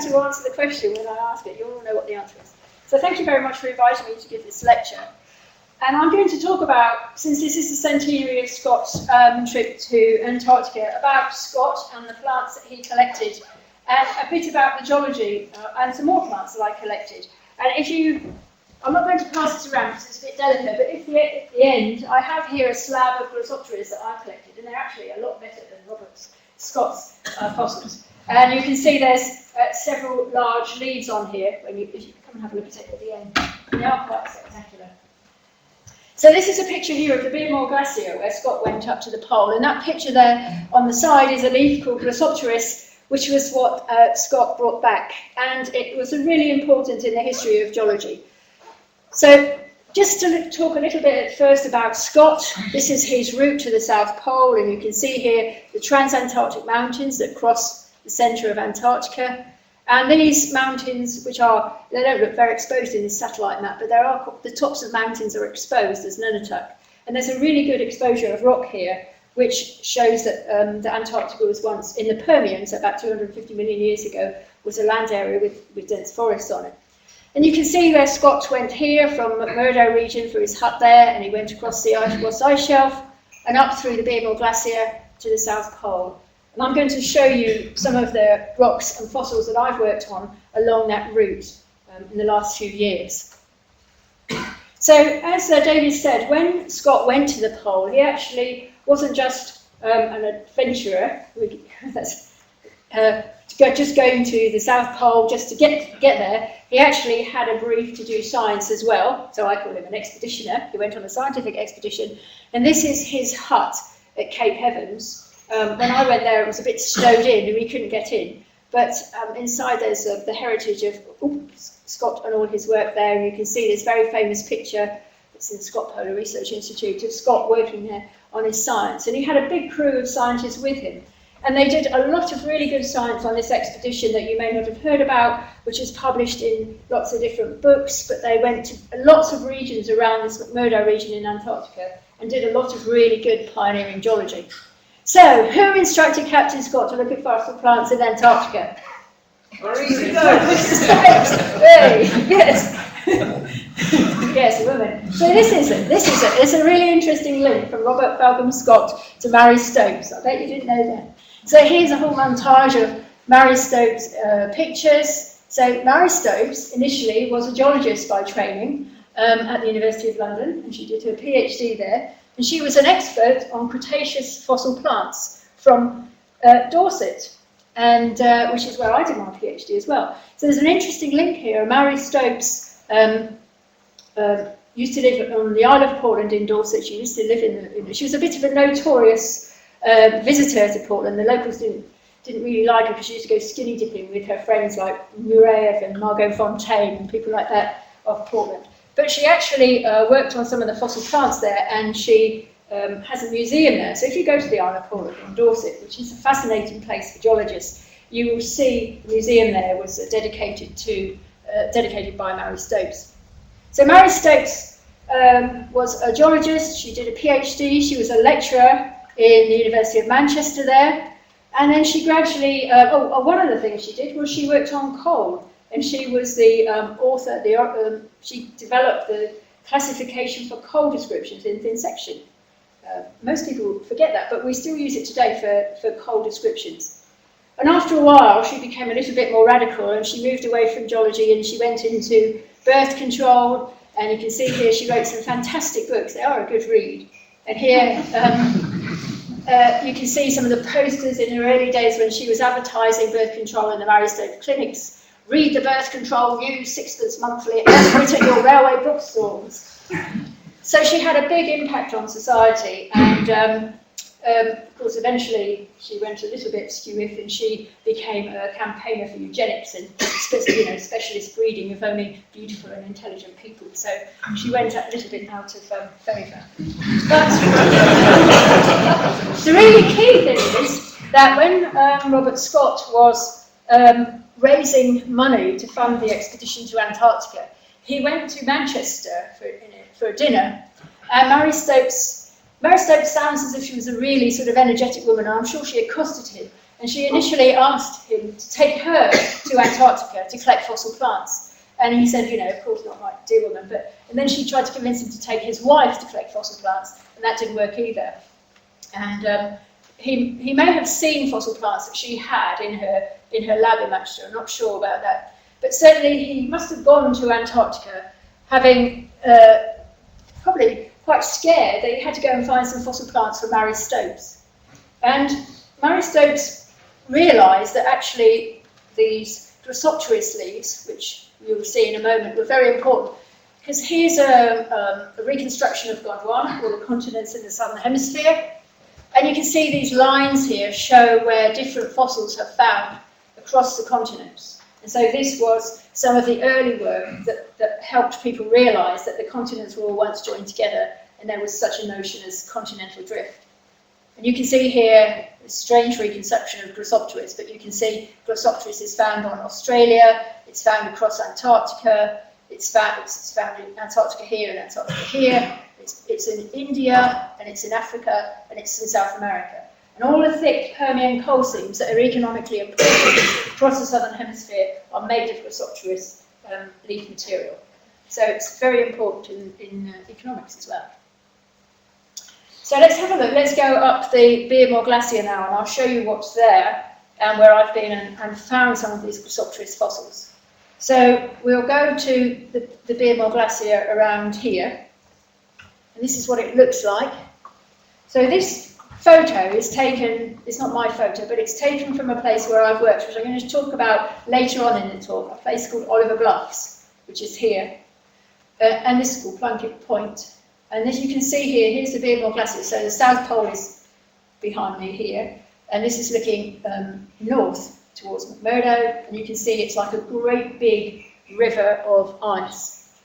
going to answer the question when I ask it. You all know what the answer is. So thank you very much for inviting me to give this lecture. And I'm going to talk about, since this is the centenary of Scott's trip to Antarctica, about Scott and the plants that he collected, and a bit about the geology and some more plants that I collected. And if you, I'm not going to pass this around because it's a bit delicate, but if at the end, I have here a slab of Glossopteris that I collected, and they're actually a lot better than Robert Scott's fossils. And you can see there's several large leaves on here, if you come and have a look at it at the end. They are quite spectacular. So this is a picture here of the Beardmore glacier where Scott went up to the pole, and that picture there on the side is a leaf called Glossopteris, which was what Scott brought back, and it was really important in the history of geology. So just to talk a little bit at first about Scott, this is his route to the South Pole, and you can see here the Transantarctic mountains that cross the centre of Antarctica. And these mountains, which are, they don't look very exposed in this satellite map, but the tops of mountains are exposed as Nunatak. And there's a really good exposure of rock here, which shows that the Antarctica was once in the Permian, so about 250 million years ago, was a land area with dense forests on it. And you can see where Scott went here from McMurdo region for his hut there, and he went across the Ross Ice Shelf and up through the Beardmore Glacier to the South Pole. And I'm going to show you some of the rocks and fossils that I've worked on along that route in the last few years. So, as David said, when Scott went to the pole, he actually wasn't just an adventurer, just going to the South Pole just to get there. He actually had a brief to do science as well, so I call him an expeditioner. He went on a scientific expedition, and this is his hut at Cape Evans. When I went there, it was a bit snowed in and we couldn't get in. But inside there's the heritage of Scott and all his work there. And you can see this very famous picture, it's in the Scott Polar Research Institute, of Scott working there on his science. And he had a big crew of scientists with him. And they did a lot of really good science on this expedition that you may not have heard about, which is published in lots of different books. But they went to lots of regions around this McMurdo region in Antarctica and did a lot of really good pioneering geology. So, who instructed Captain Scott to look at fossil plants in Antarctica? Yes. Yes, a woman. So it's a really interesting link from Robert Falcon Scott to Mary Stopes. I bet you didn't know that. So here's a whole montage of Mary Stopes pictures. So Mary Stopes initially was a geologist by training at the University of London, and she did her PhD there. And she was an expert on Cretaceous fossil plants from Dorset, and which is where I did my PhD as well. So there's an interesting link here. Mary Stopes used to live on the Isle of Portland in Dorset. She used to live in she was a bit of a notorious visitor to Portland. The locals didn't really like her because she used to go skinny dipping with her friends like Nureyev and Margot Fontaine and people like that of Portland. But she actually worked on some of the fossil plants there, and she has a museum there. So if you go to the Isle of Portland in Dorset, which is a fascinating place for geologists, you will see the museum there was dedicated by Mary Stopes. So Mary Stopes was a geologist. She did a PhD. She was a lecturer in the University of Manchester there. And then she gradually, one of the things she did was she worked on coal. And she was the author, she developed the classification for coal descriptions in thin section. Most people forget that, but we still use it today for coal descriptions. And after a while, she became a little bit more radical, and she moved away from geology and she went into birth control. And you can see here she wrote some fantastic books. They are a good read. And here you can see some of the posters in her early days when she was advertising birth control in the Mary Stopes clinics. Read the birth control news, sixpence monthly, at your railway bookstores. So she had a big impact on society, and of course eventually she went a little bit skew-if, and she became a campaigner for eugenics and specialist breeding of only beautiful and intelligent people. So she went a little bit out of favour. But the really key thing is that when Robert Scott was raising money to fund the expedition to Antarctica, he went to Manchester for a dinner, and Mary Stopes sounds as if she was a really sort of energetic woman, and I'm sure she accosted him, And she initially asked him to take her to Antarctica to collect fossil plants. And he said, you know, of course not my dear woman, and then she tried to convince him to take his wife to collect fossil plants, and that didn't work either. And he may have seen fossil plants that she had in her lab in Manchester. I'm not sure about that, but certainly he must have gone to Antarctica having probably quite scared that he had to go and find some fossil plants for Mary Stopes. And Mary Stopes realised that actually these Glossopteris leaves, which you'll see in a moment, were very important, because here's a reconstruction of Gondwana, or the continents in the southern hemisphere, and you can see these lines here show where different fossils have found across the continents. And so this was some of the early work that helped people realise that the continents were all once joined together, and there was such a notion as continental drift. And you can see here a strange reconstruction of Glossopteris, but you can see Glossopteris is found on Australia, it's found across Antarctica, it's found in Antarctica here and Antarctica here, it's in India, and it's in Africa, and it's in South America. And all the thick Permian coal seams that are economically important across the southern hemisphere are made of Glossopteris leaf material. So it's very important in economics as well. So let's have a look. Let's go up the Beardmore Glacier now, and I'll show you what's there and where I've been and found some of these Glossopteris fossils. So we'll go to the Beardmore Glacier around here, and this is what it looks like. So this photo is taken, it's not my photo, but it's taken from a place where I've worked, which I'm going to talk about later on in the talk, a place called Oliver Bluffs, which is here. And this is called Plunkett Point. And as you can see here, here's the Beardmore Glacier. So the South Pole is behind me here, and this is looking north towards McMurdo, and you can see it's like a great big river of ice.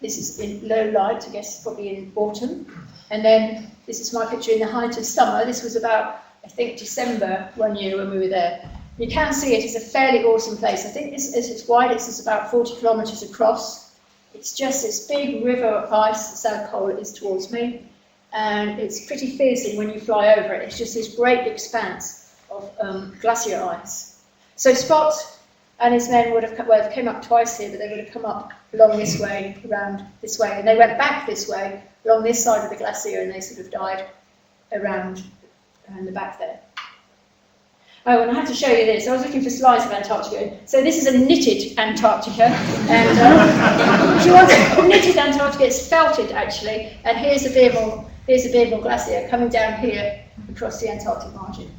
This is in low light, I guess probably in autumn. And then this is my picture in the height of summer. This was about, I think, December one year when we were there. You can see it is a fairly awesome place. I think it's wide, it's about 40 kilometres across. It's just this big river of ice, the South Pole is towards me, and it's pretty fearsome when you fly over it. It's just this great expanse of glacier ice. So Spot and his men would have came up twice here, but they would have come up along this way, around this way, and they went back this way, along this side of the glacier, and they sort of died around the back there. Oh, and I have to show you this. I was looking for slides of Antarctica. So this is a knitted Antarctica, and if you want a knitted Antarctica, it's felted actually. And here's the Beardmore Glacier coming down here across the Antarctic margin.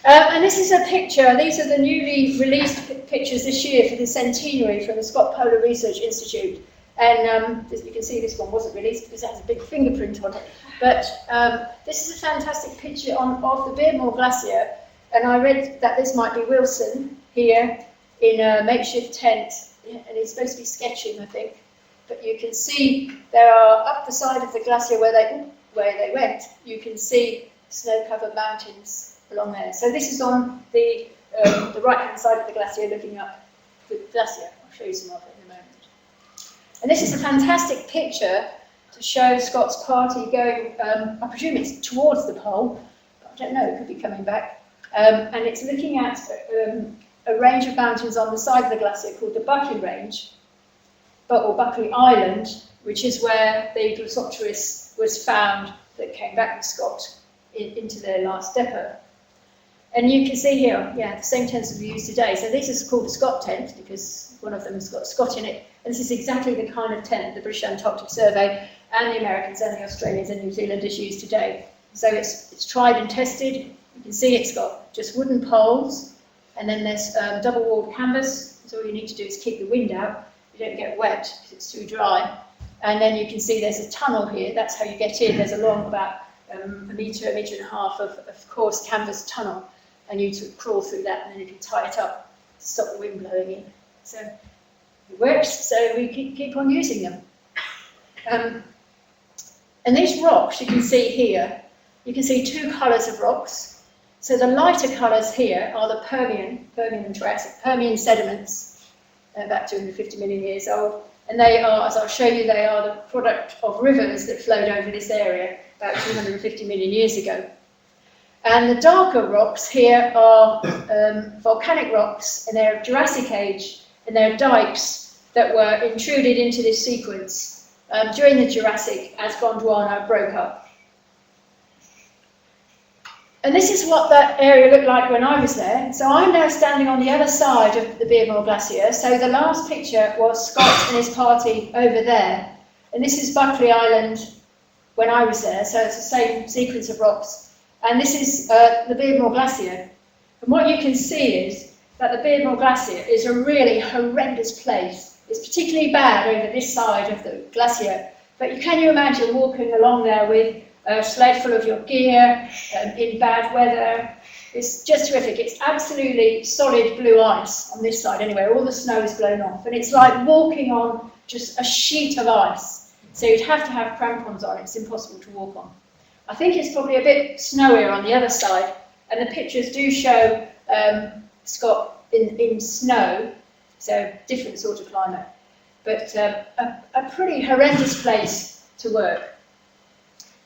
And this is a picture. These are the newly released pictures this year for the centenary from the Scott Polar Research Institute. And you can see this one wasn't released because it has a big fingerprint on it. But this is a fantastic picture of the Beardmore Glacier, and I read that this might be Wilson here in a makeshift tent, and he's supposed to be sketching, I think. But you can see there are, up the side of the glacier where they went, you can see snow-covered mountains along there. So this is on the right-hand side of the glacier looking up the glacier. I'll show you some of it in a moment. And this is a fantastic picture to show Scott's party going, I presume it's towards the pole, but I don't know, it could be coming back. And it's looking at a range of mountains on the side of the glacier called the Buckley Range, or Buckley Island, which is where the Glossopteris was found that came back with Scott into their last depot. And you can see here, yeah, the same tents that we use today. So this is called a Scott tent because one of them has got Scott in it. And this is exactly the kind of tent the British Antarctic Survey and the Americans and the Australians and New Zealanders use today. So it's tried and tested. You can see it's got just wooden poles, and then there's double-walled canvas. So all you need to do is keep the wind out. You don't get wet because it's too dry. And then you can see there's a tunnel here. That's how you get in. There's a long, about a metre and a half of coarse canvas tunnel, and you sort of crawl through that, and then you can tie it up to stop the wind blowing in. So it works. So we keep on using them. And these rocks you can see here, you can see two colours of rocks. So the lighter colours here are the Permian and Triassic, Permian sediments, about 250 million years old. And they are, as I'll show you, they are the product of rivers that flowed over this area about 250 million years ago. And the darker rocks here are volcanic rocks, and they're of Jurassic age, and they're dikes that were intruded into this sequence during the Jurassic as Gondwana broke up. And this is what that area looked like when I was there. So I'm now standing on the other side of the Beardmore Glacier. So the last picture was Scott and his party over there. And this is Buckley Island when I was there, so it's the same sequence of rocks. And this is the Beardmore Glacier. And what you can see is that the Beardmore Glacier is a really horrendous place. It's particularly bad over this side of the glacier. But can you imagine walking along there with a sled full of your gear, in bad weather? It's just terrific. It's absolutely solid blue ice on this side anyway. All the snow is blown off. And it's like walking on just a sheet of ice. So you'd have to have crampons on. It's impossible to walk on. I think it's probably a bit snowier on the other side. And the pictures do show Scott in snow. So different sort of climate. But a pretty horrendous place to work.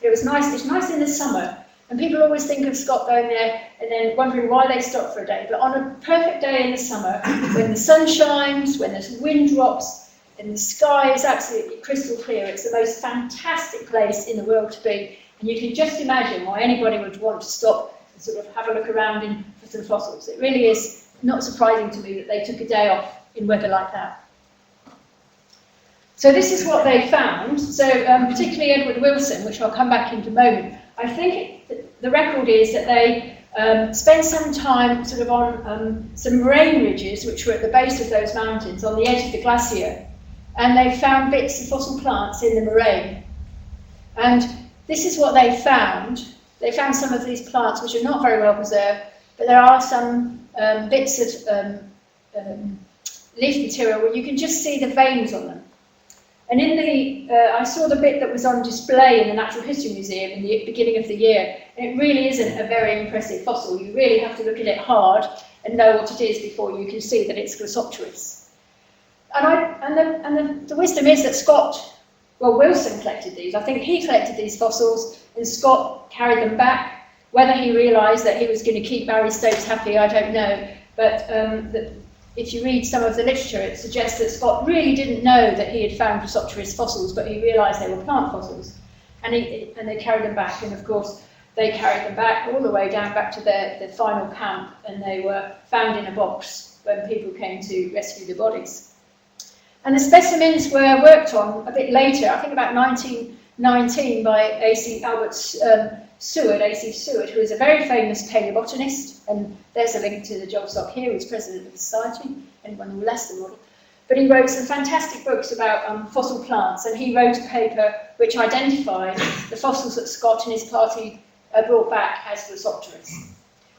It was nice. It's nice in the summer, and people always think of Scott going there and then wondering why they stop for a day. But on a perfect day in the summer, when the sun shines, when the wind drops, and the sky is absolutely crystal clear, it's the most fantastic place in the world to be. And you can just imagine why anybody would want to stop and sort of have a look around for some fossils. It really is not surprising to me that they took a day off in weather like that. So this is what they found. So particularly Edward Wilson, which I'll come back into a moment. I think the record is that they spent some time sort of on some moraine ridges, which were at the base of those mountains, on the edge of the glacier, and they found bits of fossil plants in the moraine. And this is what they found. They found some of these plants which are not very well preserved, but there are some bits of leaf material where you can just see the veins on them. And in the, I saw the bit that was on display in the Natural History Museum in the beginning of the year, and it really isn't a very impressive fossil. You really have to look at it hard and know what it is before you can see that it's Glossopteris. And the wisdom is that Wilson collected these. I think he collected these fossils, and Scott carried them back. Whether he realised that he was going to keep Barry Stokes happy, I don't know. But if you read some of the literature, it suggests that Scott really didn't know that he had found Glossopteris fossils, but he realised they were plant fossils. And they carried them back, and of course they carried them back all the way down back to their final camp, and they were found in a box when people came to rescue the bodies. And the specimens were worked on a bit later, I think about 1919, by A.C. Seward, who is a very famous paleobotanist, and there's a link to the job stock here. He was president of the society, anyone who less than model. But he wrote some fantastic books about fossil plants, and he wrote a paper which identified the fossils that Scott and his party brought back as Glossopteris.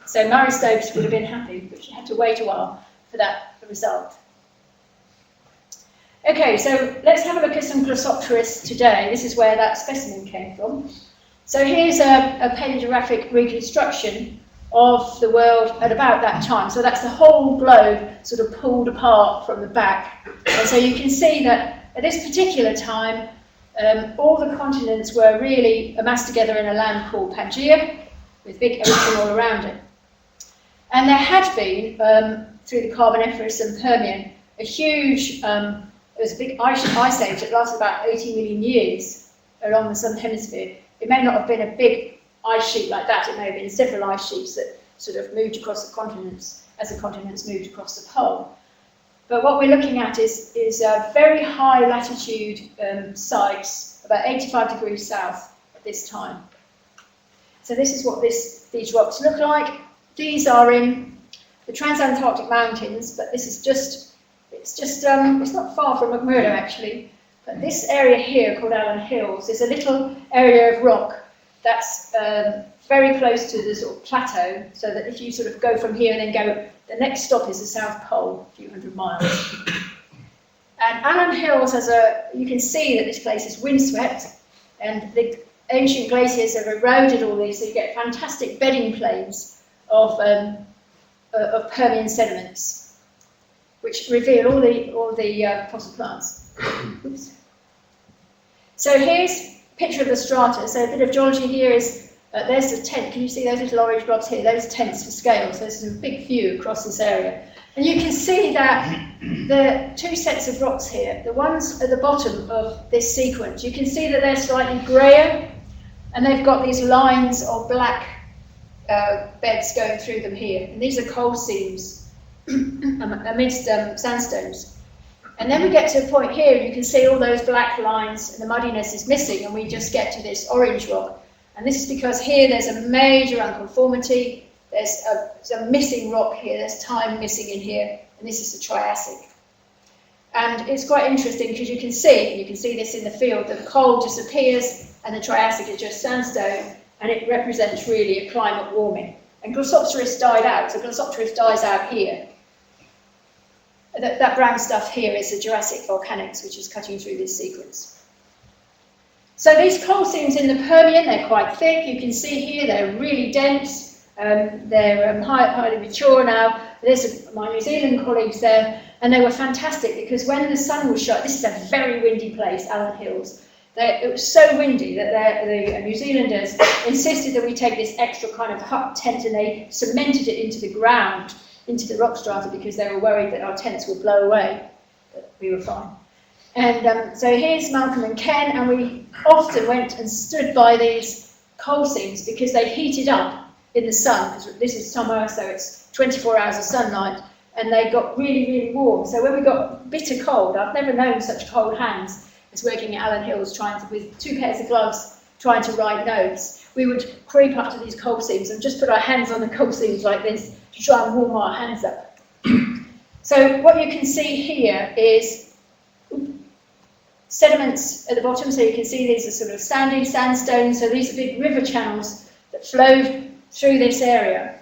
So Mary Stokes would have been happy, but she had to wait a while for that result. Okay, so let's have a look at some Glossopteris today. This is where that specimen came from. So here's a paleographic reconstruction of the world at about that time. So that's the whole globe sort of pulled apart from the back. And so you can see that at this particular time, all the continents were really amassed together in a land called Pangaea, with big ocean all around it. And there had been, through the Carboniferous and Permian, a huge, there was a big ice age that lasted about 80 million years along the southern hemisphere. It may not have been a big ice sheet like that, it may have been several ice sheets that sort of moved across the continents as the continents moved across the pole. But what we're looking at is very high latitude sites, about 85 degrees south at this time. So this is what these rocks look like. These are in the Transantarctic Mountains, but this is it's not far from McMurdo actually. But this area here, called Allen Hills, is a little area of rock that's very close to the sort of plateau, so that if you sort of go from here and then go, the next stop is the South Pole, a few hundred miles. And Allen Hills you can see that this place is windswept, and the ancient glaciers have eroded all these, so you get fantastic bedding plains of Permian sediments, which reveal all the fossil plants. Oops. So here's a picture of the strata. So a bit of geology here is There's the tent. Can you see those little orange blobs here? Those tents for scale. So there's a big view across this area. And you can see that the two sets of rocks here, the ones at the bottom of this sequence, you can see that they're slightly grayer, and they've got these lines of black beds going through them here. And these are coal seams amidst sandstones. And then we get to a point here, and you can see all those black lines, and the muddiness is missing, and we just get to this orange rock. And this is because here there's a major unconformity, there's a missing rock here, there's time missing in here, and this is the Triassic. And it's quite interesting because you can see this in the field, the coal disappears and the Triassic is just sandstone, and it represents really a climate warming. And Glossopteris died out, so Glossopteris dies out here. That brown stuff here is the Jurassic volcanics, which is cutting through this sequence. So these coal seams in the Permian, they're quite thick. You can see here they're really dense. They're highly mature now. There's my New Zealand colleagues there, and they were fantastic because when the sun was shut, this is a very windy place, Allen Hills. It was so windy that the New Zealanders insisted that we take this extra kind of hut tent, and they cemented it into the ground, into the rock strata, because they were worried that our tents would blow away. But we were fine. And so here's Malcolm and Ken, and we often went and stood by these coal seams because they heated up in the sun, because this is summer, so it's 24 hours of sunlight, and they got really, really warm. So when we got bitter cold, I've never known such cold hands as working at Allen Hills, with 2 pairs of gloves, trying to write notes. We would creep up to these coal seams and just put our hands on the coal seams like this to try and warm our hands up. So what you can see here is sediments at the bottom, so you can see these are sort of sandy sandstone, so these are big river channels that flowed through this area.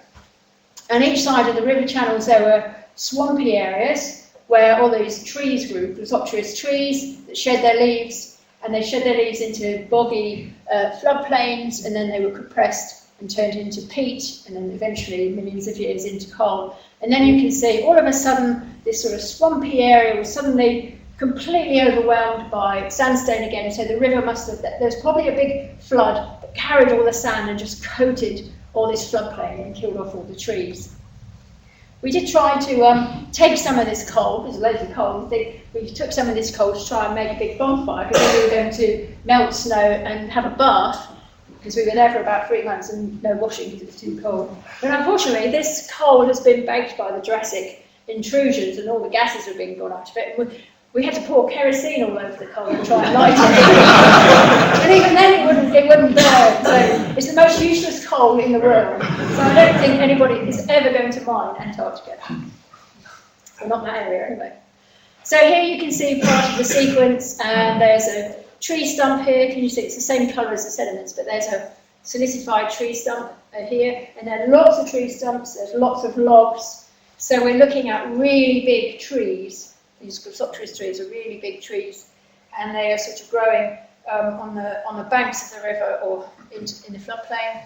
And each side of the river channels there were swampy areas where all these trees grew, Glossopteris trees that shed their leaves, and they shed their leaves into boggy floodplains, and then they were compressed and turned into peat, and then eventually, millions of years, into coal. And then you can see all of a sudden this sort of swampy area was suddenly completely overwhelmed by sandstone again, so the river must have, there's probably a big flood that carried all the sand and just coated all this floodplain and killed off all the trees. We did try to take some of this coal, there's loads of coal, we took some of this coal to try and make a big bonfire, because then we were going to melt snow and have a bath, because we were there for about 3 months and no washing because it was too cold. But unfortunately, this coal has been baked by the Jurassic intrusions, and all the gases have been gone out of it. We had to pour kerosene all over the coal and try and light it. And even then it wouldn't burn. So it's the most useless coal in the world. So I don't think anybody is ever going to mine Antarctica. Well, not that area anyway. So here you can see part of the sequence, and there's a tree stump here. Can you see? It's the same colour as the sediments, but there's a silicified tree stump here, and there are lots of tree stumps, there's lots of logs. So we're looking at really big trees. These Glossopteris trees are really big trees, and they are sort of growing on the banks of the river or in the floodplain.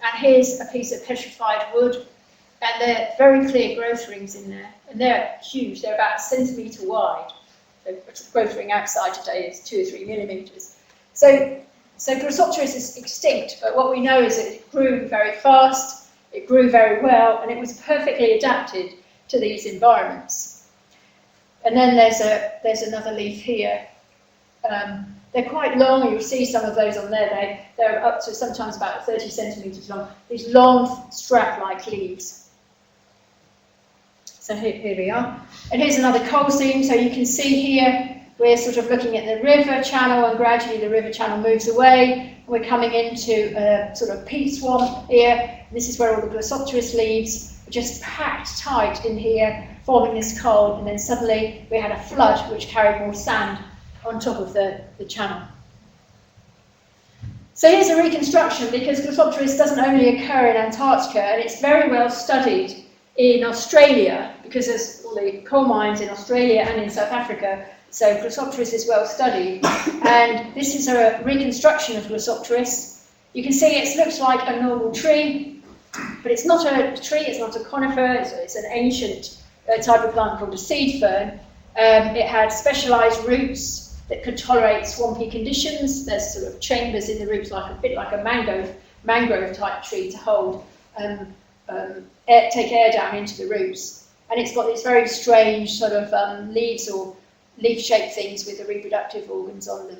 And here's a piece of petrified wood, and there are very clear growth rings in there, and they're huge. They're about 1 centimetre wide. The growth ring outside today is 2 or 3 millimetres. So Glossopteris is extinct, but what we know is that it grew very fast, it grew very well, and it was perfectly adapted to these environments. And then there's another leaf here. They're quite long, you'll see some of those on there. They're up to sometimes about 30 centimetres long. These long strap-like leaves. So here we are. And here's another coal seam. So you can see here, we're sort of looking at the river channel, and gradually the river channel moves away. We're coming into a sort of peat swamp here. This is where all the Glossopteris leaves are just packed tight in here, forming this coal, and then suddenly we had a flood which carried more sand on top of the channel. So here's a reconstruction, because Glossopteris doesn't only occur in Antarctica, and it's very well studied in Australia, because there's all the coal mines in Australia and in South Africa, so Glossopteris is well studied. And this is a reconstruction of Glossopteris. You can see it looks like a normal tree, but it's not a tree, it's not a conifer, it's an ancient type of plant called a seed fern. It had specialised roots that could tolerate swampy conditions. There's sort of chambers in the roots, a bit like a mango mangrove type tree to hold, take air down into the roots. And it's got these very strange sort of leaves or leaf-shaped things with the reproductive organs on them.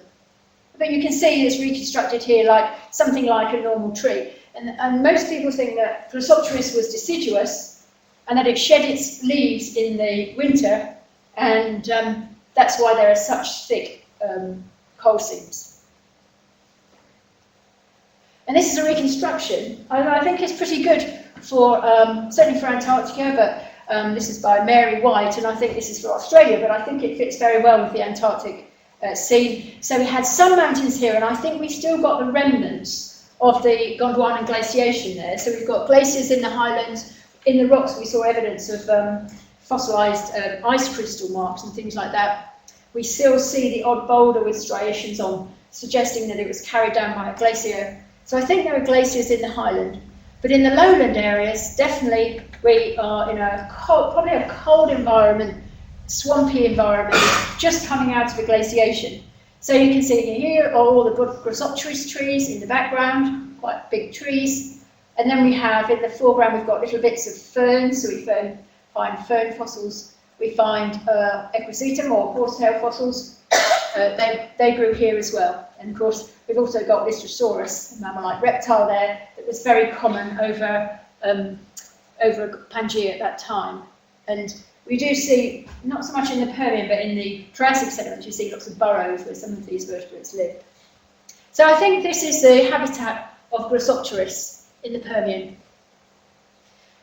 But you can see it's reconstructed here like something like a normal tree. And most people think that Glossopteris was deciduous and that it shed its leaves in the winter, and that's why there are such thick coal seams. And this is a reconstruction. I think it's pretty good for, certainly for Antarctica, but this is by Mary White, and I think this is for Australia, but I think it fits very well with the Antarctic scene. So we had some mountains here, and I think we've still got the remnants of the Gondwanan glaciation there. So we've got glaciers in the highlands. In the rocks we saw evidence of fossilised ice crystal marks and things like that. We still see the odd boulder with striations on, suggesting that it was carried down by a glacier. So I think there are glaciers in the highland. But in the lowland areas, definitely we are in a cold, probably a cold environment, swampy environment, just coming out of the glaciation. So you can see here are all the Glossopteris trees in the background, quite big trees. And then we have in the foreground, we've got little bits of ferns, so we find fern fossils. We find equisetum or horsetail fossils. They grew here as well. And of course, we've also got Lystrosaurus, a mammal-like reptile there, that was very common over Pangaea at that time. And we do see, not so much in the Permian, but in the Triassic sediments, you see lots of burrows where some of these vertebrates live. So I think this is the habitat of Glossopteris in the Permian.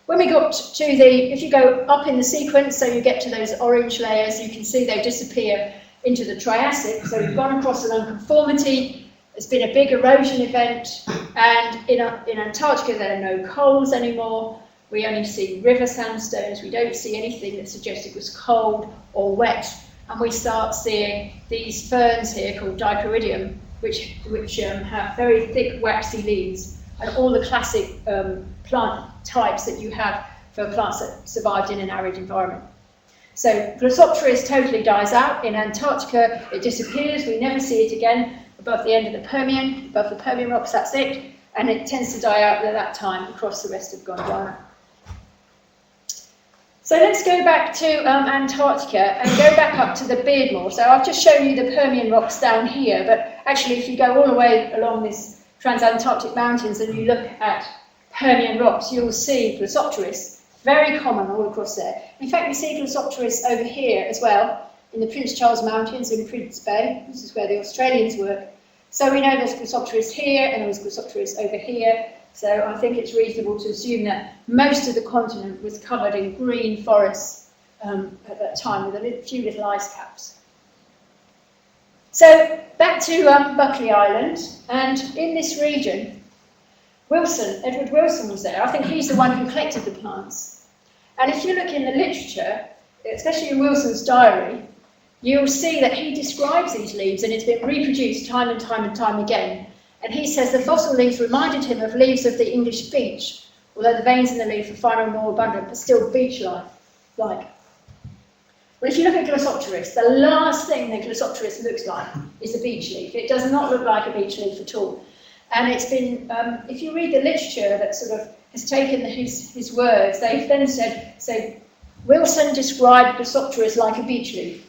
When we got to if you go up in the sequence, so you get to those orange layers, you can see they disappear into the Triassic. So we've gone across an unconformity, there's been a big erosion event, and in Antarctica there are no coals anymore. We only see river sandstones. We don't see anything that suggests it was cold or wet. And we start seeing these ferns here called Dichoridium, which have very thick, waxy leaves, and all the classic plant types that you have for plants that survived in an arid environment. So Glossopteris totally dies out. In Antarctica, it disappears. We never see it again above the end of the Permian. Above the Permian rocks, that's it. And it tends to die out at that time across the rest of Gondwana. So let's go back to Antarctica and go back up to the Beardmore. So I've just shown you the Permian rocks down here, but actually if you go all the way along this transantarctic mountains and you look at Permian rocks, you'll see Glossopteris, very common all across there. In fact, we see Glossopteris over here as well, in the Prince Charles Mountains in Prince Bay. This is where the Australians work. So we know there's Glossopteris here and there's Glossopteris over here. So I think it's reasonable to assume that most of the continent was covered in green forests at that time with a few little ice caps. So back to Buckley Island, and in this region, Edward Wilson was there. I think he's the one who collected the plants. And if you look in the literature, especially in Wilson's diary, you'll see that he describes these leaves, and it's been reproduced time and time and time again. And he says the fossil leaves reminded him of leaves of the English beech, although the veins in the leaf are finer and more abundant, but still beech-like. Well, if you look at Glossopteris, the last thing that Glossopteris looks like is a beech leaf. It does not look like a beech leaf at all. And it's been, if you read the literature that sort of has taken his words, they've then said Wilson described Glossopteris like a beech leaf,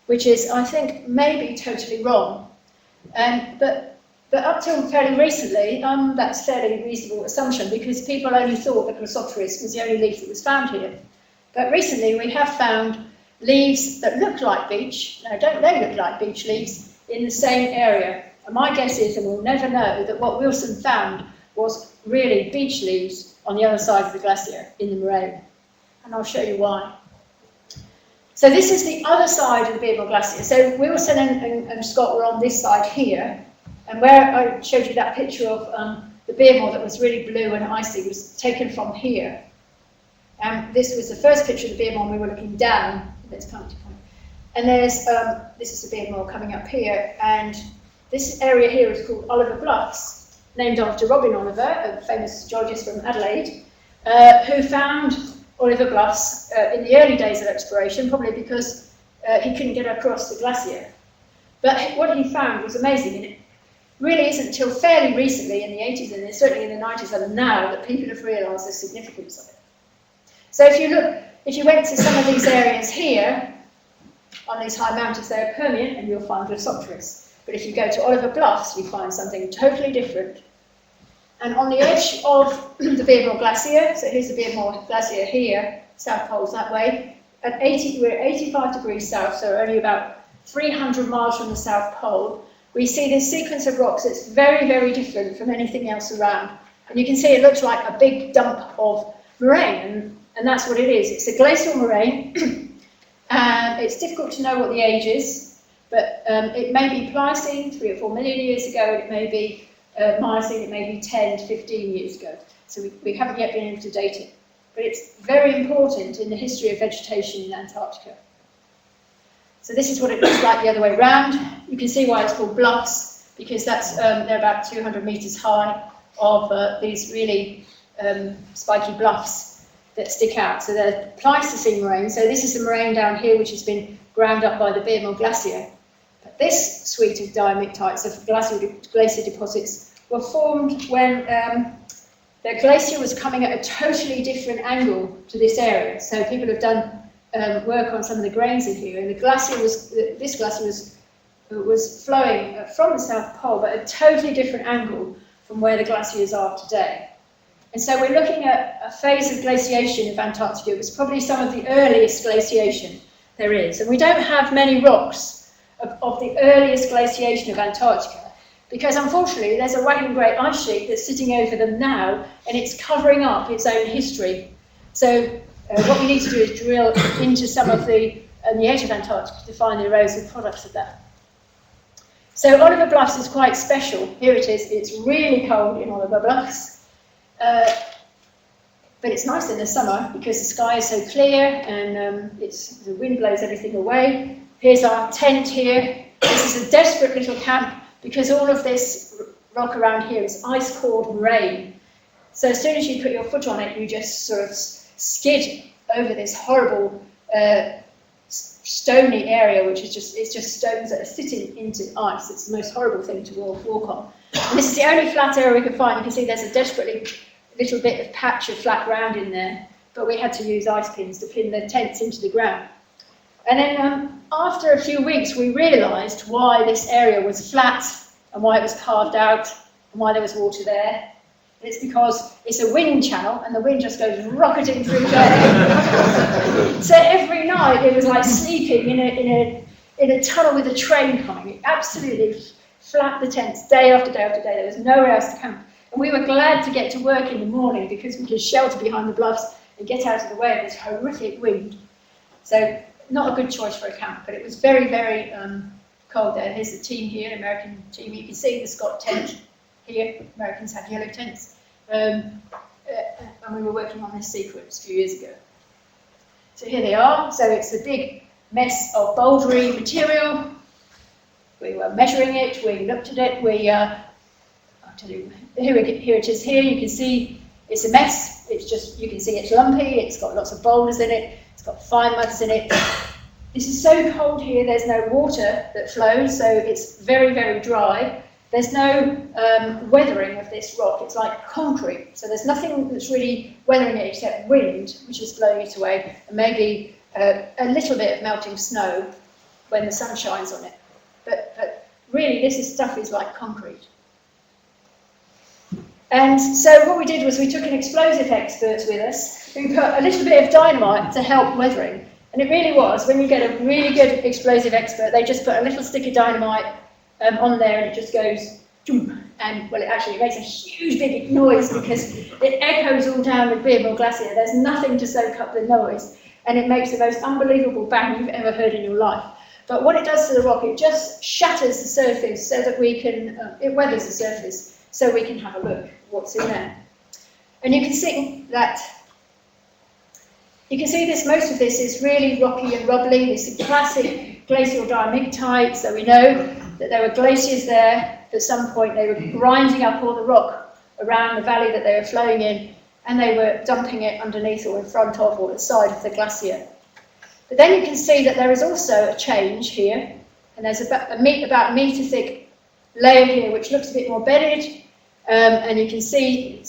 which is, I think, maybe totally wrong. But up till fairly recently, that's a fairly reasonable assumption, because people only thought that Glossopteris was the only leaf that was found here. But recently we have found leaves that look like beech, now don't they look like beech leaves, in the same area. And my guess is, and we'll never know, that what Wilson found was really beech leaves on the other side of the glacier in the moraine. And I'll show you why. So this is the other side of the Beardmore Glacier. So Wilson and Scott were on this side here. And where I showed you that picture of the Beardmore that was really blue and icy was taken from here. This was the first picture of the Beardmore, and we were looking down. Let's come to point. And there's this is the Beardmore coming up here, and this area here is called Oliver Bluffs, named after Robin Oliver, a famous geologist from Adelaide, who found Oliver Bluffs in the early days of exploration, probably because he couldn't get across the glacier. But what he found was amazing. really isn't until fairly recently, in the 80s and certainly in the 90s and now, that people have realised the significance of it. So if you went to some of these areas here, on these high mountains, they're Permian, and you'll find Glossopteris. But if you go to Oliver Bluffs, you find something totally different. And on the edge of the Beardmore Glacier, so here's the Beardmore Glacier here, South Pole's that way, we're at 85 degrees south, so only about 300 miles from the South Pole. We see this sequence of rocks that's very, very different from anything else around. And you can see it looks like a big dump of moraine, and that's what it is. It's a glacial moraine, and it's difficult to know what the age is, but it may be Pliocene, 3 or 4 million years ago, and it may be Miocene, it may be 10 to 15 years ago. So we haven't yet been able to date it. But it's very important in the history of vegetation in Antarctica. So this is what it looks like the other way around. You can see why it's called Bluffs, because they're about 200 meters high of these really spiky bluffs that stick out. So they're Pleistocene moraine. So this is the moraine down here which has been ground up by the Beardmore Glacier. But this suite of diamictites, of glacier deposits, were formed when the glacier was coming at a totally different angle to this area. So people have done work on some of the grains in here, and this glacier was flowing from the South Pole, but at a totally different angle from where the glaciers are today. And so we're looking at a phase of glaciation of Antarctica. It was probably some of the earliest glaciation there is. And we don't have many rocks of the earliest glaciation of Antarctica, because unfortunately there's a wagon great ice sheet that's sitting over them now, and it's covering up its own history. So what we need to do is drill into some of the edge of Antarctica to find the erosive products of that. So Oliver Bluffs is quite special. Here it is. It's really cold in Oliver Bluffs. But it's nice in the summer because the sky is so clear and the wind blows everything away. Here's our tent here. This is a desperate little camp because all of this rock around here is ice-cored moraine. So as soon as you put your foot on it, you just sort of skid over this horrible stony area, which is just stones that are sitting into ice. It's the most horrible thing to walk on. And this is the only flat area we could find. You can see there's a desperately little bit of patch of flat ground in there, but we had to use ice pins to pin the tents into the ground. And then after a few weeks, we realised why this area was flat and why it was carved out and why there was water there. It's because it's a wind channel and the wind just goes rocketing through there. So every night it was like sleeping in a tunnel with a train coming. It absolutely flat the tents day after day after day. There was nowhere else to camp. And we were glad to get to work in the morning because we could shelter behind the bluffs and get out of the way of this horrific wind. So not a good choice for a camp, but it was very, very cold there. Here's the team here, an American team. You can see the Scott tent here. Americans have yellow tents. And we were working on this sequence a few years ago. So here they are. So it's a big mess of bouldery material. We were measuring it, we looked at it, I'll tell you, here it is here, you can see it's a mess, you can see it's lumpy, it's got lots of boulders in it, it's got fine muds in it. This is so cold here, there's no water that flows, so it's very, very dry. There's no weathering of this rock, it's like concrete, so there's nothing that's really weathering it except wind, which is blowing it away, and maybe a little bit of melting snow when the sun shines on it. But really, this stuff is like concrete. And so what we did was we took an explosive expert with us who put a little bit of dynamite to help weathering. And it really was, when you get a really good explosive expert, they just put a little stick of dynamite on there and it just goes, and well, it makes a huge big noise because it echoes all down the Beardmore Glacier. There's nothing to soak up the noise, and it makes the most unbelievable bang you've ever heard in your life. But what it does to the rock, it just shatters the surface so that we can, it weathers the surface so we can have a look at what's in there. And you can see that, most of this is really rocky and rubbly. This is classic glacial diamictite, so we know that there were glaciers there. At some point they were grinding up all the rock around the valley that they were flowing in, and they were dumping it underneath or in front of or at the side of the glacier. But then you can see that there is also a change here, and there's about a metre thick layer here which looks a bit more bedded, and you can see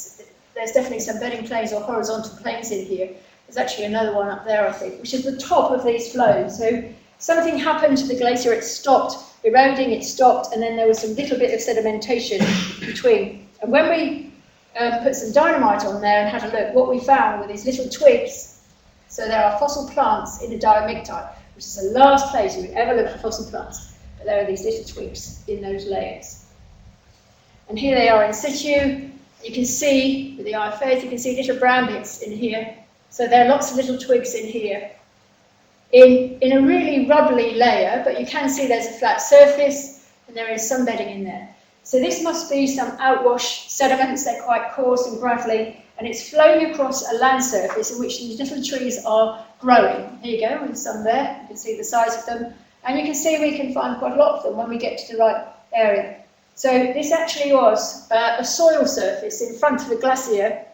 there's definitely some bedding planes or horizontal planes in here. There's actually another one up there, I think, which is the top of these flows. So something happened to the glacier, it stopped eroding, it stopped, and then there was some little bit of sedimentation between. And when we put some dynamite on there and had a look, what we found were these little twigs. So there are fossil plants in a diamictite, which is the last place you would ever look for fossil plants. But there are these little twigs in those layers. And here they are in situ. You can see, with the eye of faith, you can see little brown bits in here. So there are lots of little twigs in here. In a really rubbly layer, but you can see there's a flat surface, and there is some bedding in there. So this must be some outwash sediments. They're quite coarse and gravelly, and it's flowing across a land surface in which these little trees are growing. Here you go, with some there. You can see the size of them. And you can see we can find quite a lot of them when we get to the right area. So this actually was a soil surface in front of a glacier,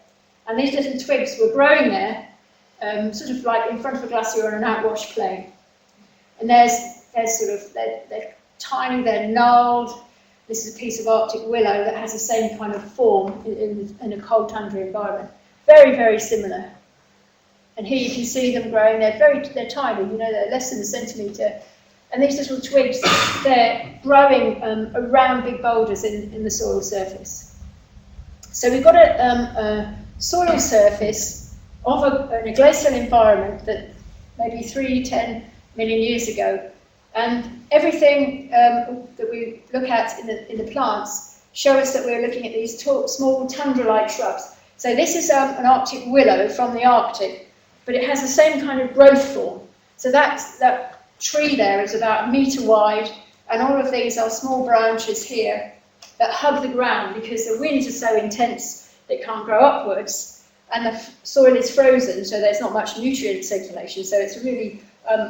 and these little twigs were growing there, sort of like in front of a glacier on an outwash plain. And they're tiny, they're gnarled. This is a piece of Arctic willow that has the same kind of form in a cold tundra environment. Very, very similar. And here you can see them growing. They're tiny, you know, they're less than a centimetre. And these little twigs, they're growing around big boulders in the soil surface. So we've got a soil surface of a glacial environment that maybe 3-10 million years ago. And everything that we look at in the plants show us that we're looking at these small tundra-like shrubs. So this is an Arctic willow from the Arctic, but it has the same kind of growth form. So that tree there is about 1 metre wide, and all of these are small branches here that hug the ground because the winds are so intense it can't grow upwards, and the soil is frozen, so there's not much nutrient circulation, so it's a really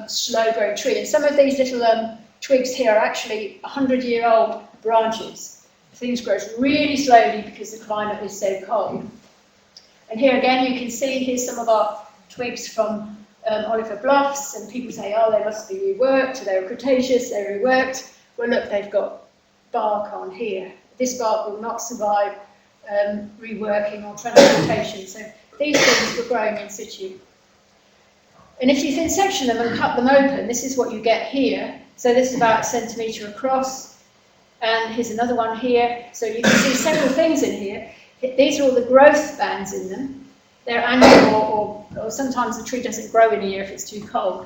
slow-growing tree. And some of these little twigs here are actually 100-year-old branches. Things grow really slowly because the climate is so cold. And here again you can see, here's some of our twigs from Oliver Bluffs, and people say, oh, they must be reworked, they were Cretaceous, they're reworked. Well, look, they've got bark on here. This bark will not survive reworking or transportation, so these things were growing in situ. And if you thin section them and cut them open, this is what you get here. So this is about 1 centimetre across, and here's another one here. So you can see several things in here. These are all the growth bands in them. They're annual, or sometimes the tree doesn't grow in a year if it's too cold.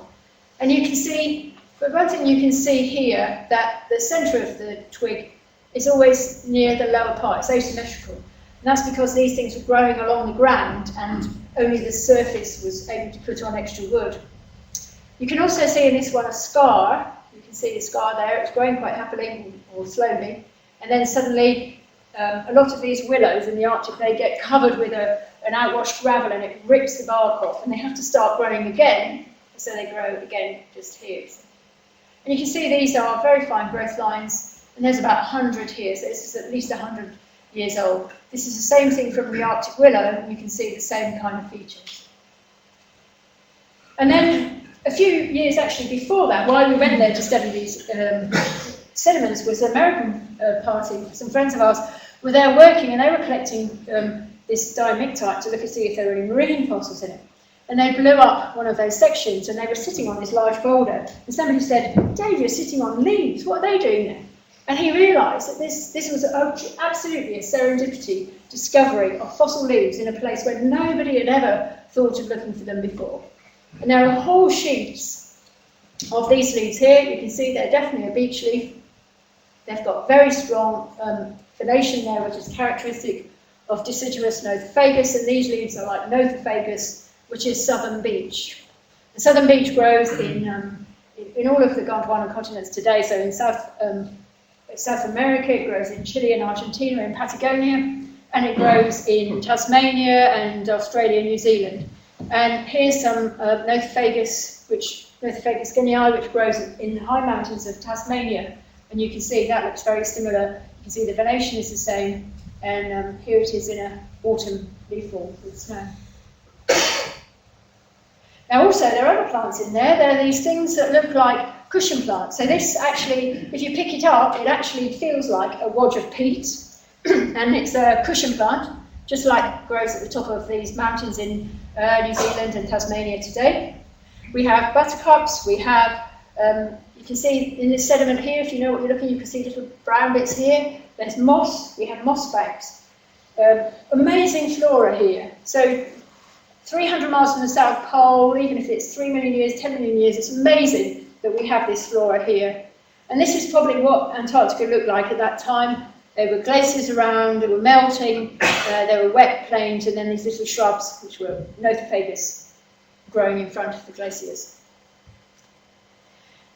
And you can see, but one thing you can see here, that the centre of the twig is always near the lower part, it's asymmetrical. And that's because these things were growing along the ground and only the surface was able to put on extra wood. You can also see in this one a scar. You can see the scar there, it's growing quite happily or slowly. And then suddenly, a lot of these willows in the Arctic, they get covered with an outwashed gravel and it rips the bark off, and they have to start growing again, so they grow again just here. And you can see these are very fine growth lines, and there's about 100 here, so this is at least 100 years old. This is the same thing from the Arctic willow, and you can see the same kind of features. And then a few years actually before that, while we went there to study these sediments, was an American party, some friends of ours were there working, and they were collecting this diamictite to look and see if there were any marine fossils in it. And they blew up one of those sections, and they were sitting on this large boulder. And somebody said, Dave, you're sitting on leaves, what are they doing there? And he realised that this was absolutely a serendipity discovery of fossil leaves in a place where nobody had ever thought of looking for them before. And there are whole sheets of these leaves here. You can see they're definitely a beech leaf. They've got very strong venation there, which is characteristic of deciduous nothofagus, and these leaves are like nothofagus, which is southern beech. The southern beech grows in all of the Gondwana continents today, so in South America, it grows in Chile and Argentina and Patagonia, and it grows in Tasmania and Australia and New Zealand. And here's some nothofagus guineae, which grows in the high mountains of Tasmania, and you can see that looks very similar. You can see the venation is the same, and here it is in an autumn leaf fall with snow. Now also there are other plants in there. There are these things that look like cushion plant. So this actually, if you pick it up, it actually feels like a wodge of peat, and it's a cushion plant, just like grows at the top of these mountains in New Zealand and Tasmania today. We have buttercups, we have, you can see in this sediment here, if you know what you're looking, you can see little brown bits here. There's moss, we have moss banks. Amazing flora here. So 300 miles from the South Pole, even if it's 3 million years, 10 million years, it's amazing that we have this flora here. And this is probably what Antarctica looked like at that time. There were glaciers around, they were melting, there were wet plains, and then these little shrubs, which were nothofagus, growing in front of the glaciers.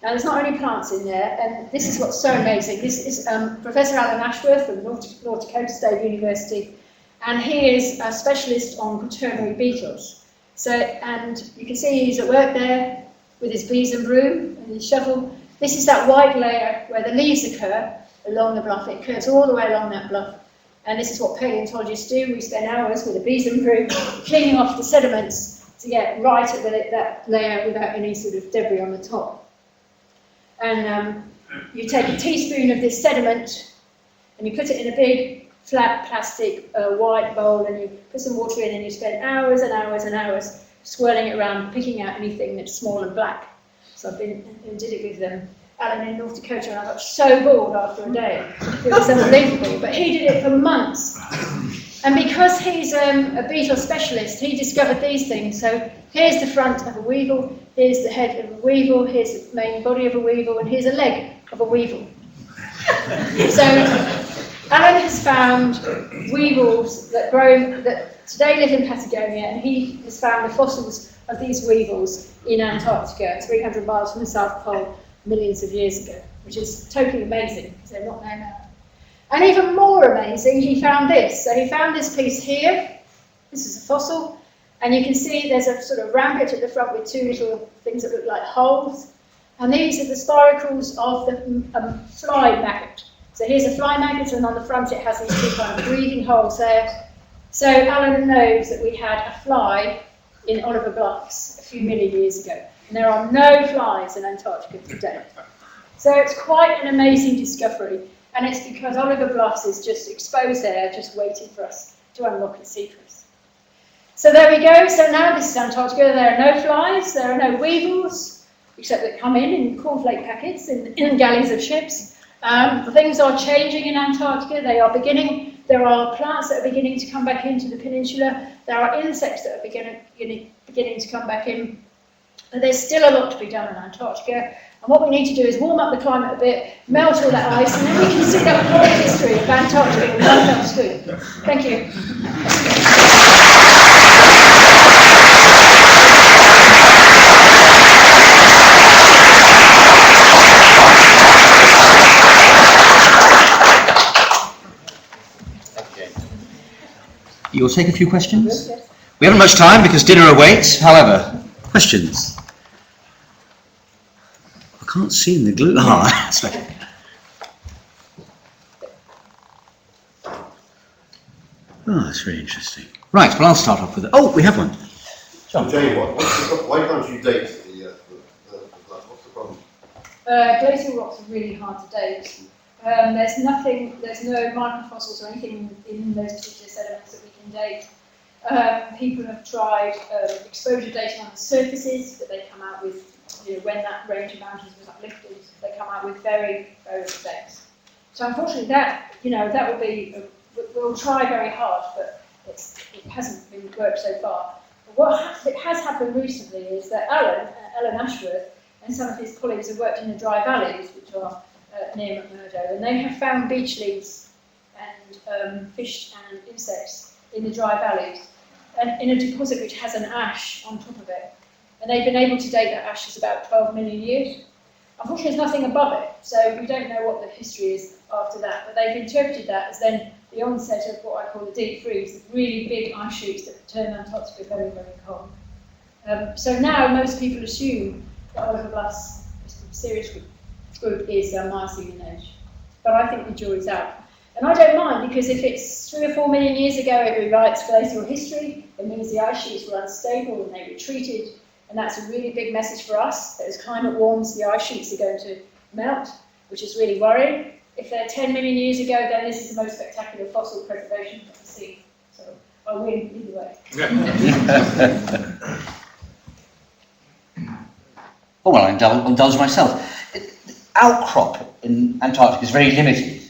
Now, there's not only plants in there, and this is what's so amazing. This is Professor Alan Ashworth from North Dakota State University, and he is a specialist on quaternary beetles. So, and you can see he's at work there with his bees and broom and his shovel. This is that white layer where the leaves occur along the bluff. It occurs all the way along that bluff. And this is what paleontologists do. We spend hours with the bees and broom cleaning off the sediments to get right at that layer without any sort of debris on the top. And you take a teaspoon of this sediment and you put it in a big flat plastic white bowl, and you put some water in, and you spend hours and hours and hours swirling it around, picking out anything that's small and black. So I've been and did it with Alan in North Dakota, and I got so bored after a day. It was unbelievable. But he did it for months. And because he's a beetle specialist, he discovered these things. So here's the front of a weevil, here's the head of a weevil, here's the main body of a weevil, and here's a leg of a weevil. So Alan has found weevils that today live in Patagonia, and he has found the fossils of these weevils in Antarctica, 300 miles from the South Pole, millions of years ago, which is totally amazing, because they're not there now. And even more amazing, he found this. So he found this piece here. This is a fossil, and you can see there's a sort of rampet at the front with two little things that look like holes. And these are the spiracles of the fly maggot. So here's a fly maggot, and on the front it has these two kind of breathing holes there. So Alan knows that we had a fly in Oliver Bluffs a few million years ago. And there are no flies in Antarctica today. So it's quite an amazing discovery. And it's because Oliver Bluffs is just exposed there, just waiting for us to unlock its secrets. So there we go. So now this is Antarctica. There are no flies, there are no weevils, except that come in cornflake packets in galleys of ships. Things are changing in Antarctica. There are plants that are beginning to come back into the peninsula. There are insects that are beginning to come back in. But there's still a lot to be done in Antarctica. And what we need to do is warm up the climate a bit, melt all that ice, and then we can see that whole history of Antarctica in one fell swoop. Thank you. You'll take a few questions? Yes. We haven't much time because dinner awaits. However, questions? I can't see in the glue. That's very interesting. Right, well, I'll start off with it. Oh, we have one. John. Jane, why can't you date the what's the problem? Glacial rocks are really hard to date. There's no microfossils or anything in those particular sediments that we can date. People have tried exposure dating on the surfaces, but they come out with, when that range of mountains was uplifted, they come out with very various dates. So unfortunately that will be, we'll try very hard, but it hasn't been worked so far. But what has happened recently is that Alan Ashworth and some of his colleagues have worked in the dry valleys, which are near McMurdo, and they have found beach leaves and fish and insects in the dry valleys, and in a deposit which has an ash on top of it. And they've been able to date that ash as about 12 million years. Unfortunately, there's nothing above it, so we don't know what the history is after that, but they've interpreted that as then the onset of what I call the deep freeze, the really big ice sheets that turn Antarctica very, very cold. So now most people assume that Oliver Bluffs, this serious group, is Miocene age. But I think the jury's out. And I don't mind, because if it's 3 or 4 million years ago it rewrites glacial history, it means the ice sheets were unstable and they retreated, And that's a really big message for us, that as climate warms, the ice sheets are going to melt, which is really worrying. If they're 10 million years ago, then this is the most spectacular fossil preservation of the sea. So I win either way. Oh, well, I'll indulge myself. The outcrop in Antarctica is very limited.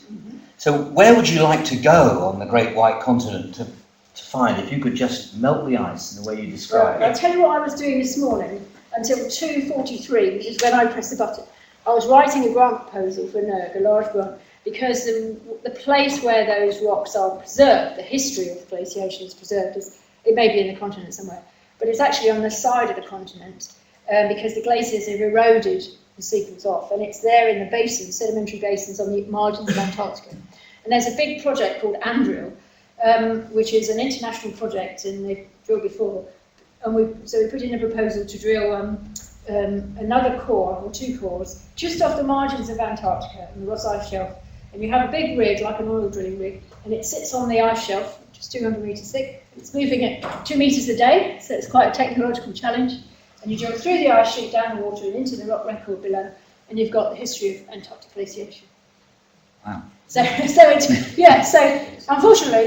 So where would you like to go on the Great White Continent to find, if you could just melt the ice in the way you described? Right. I'll tell you what I was doing this morning until 2:43, which is when I pressed the button. I was writing a grant proposal for NERG, a large grant, because the place where those rocks are preserved, the history of the glaciation is preserved, it may be in the continent somewhere, but it's actually on the side of the continent, because the glaciers have eroded the sequence off, and it's there in the basins, sedimentary basins on the margins of Antarctica. And there's a big project called ANDRIL, which is an international project, and they've drilled before, and we put in a proposal to drill another core, or two cores, just off the margins of Antarctica, and the Ross Ice Shelf. And you have a big rig, like an oil drilling rig, and it sits on the ice shelf, which is 200 metres thick. It's moving at 2 metres a day, so it's quite a technological challenge. And you drill through the ice sheet, down the water, and into the rock record below, and you've got the history of Antarctic glaciation. Wow. So unfortunately,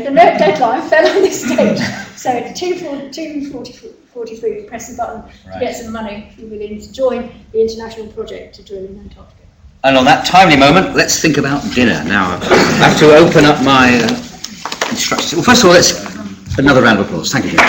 the NERG deadline fell on this date. So at 2:43, we press the button to get some money if you're willing to join the international project to drill in Antarctica. And on that timely moment, let's think about dinner. Now, I have to open up my instructions. Well, first of all, let's another round of applause. Thank you, Jim.